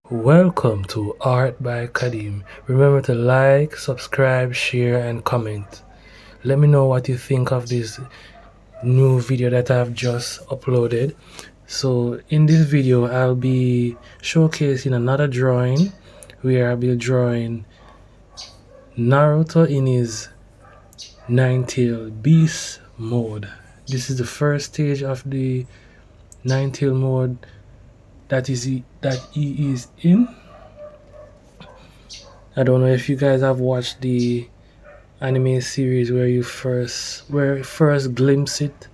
Welcome to Art by Kadim. Remember to like, subscribe, share, and comment. Let me know what you think of this new video that I've just uploaded. So, in this video, I'll be showcasing another drawing where I'll be drawing Naruto in his nine-tail beast mode. This is the first stage of the nine-tail mode that he is in. I don't know if you guys have watched the anime series where first glimpse it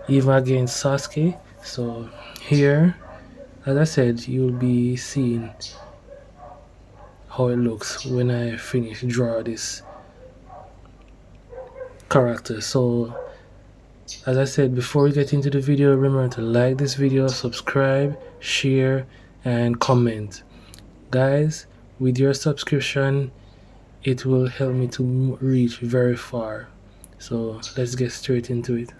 even against Sasuke. So here, as I said, you'll be seeing how it looks when I finish draw this character. So as I said, before we get into the video, remember to like this video, subscribe, share, and comment. Guys, with your subscription, it will help me to reach very far. So let's get straight into it.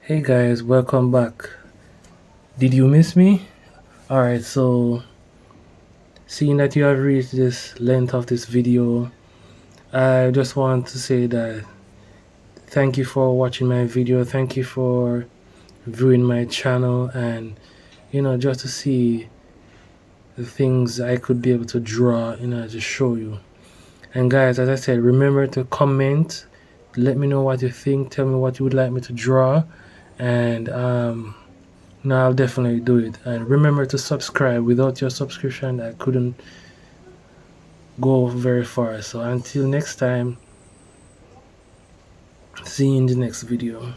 Hey guys, welcome back. Did you miss me? Alright, so seeing that you have reached this length of this video, I just want to say that thank you for watching my video. Thank you for viewing my channel, and just to see the things I could be able to draw, to show you. And guys, as I said, remember to comment, let me know what you think, tell me what you would like me to draw, and no, I'll definitely do it. And remember to subscribe. Without your subscription, I couldn't go very far. So until next time, see you in the next video.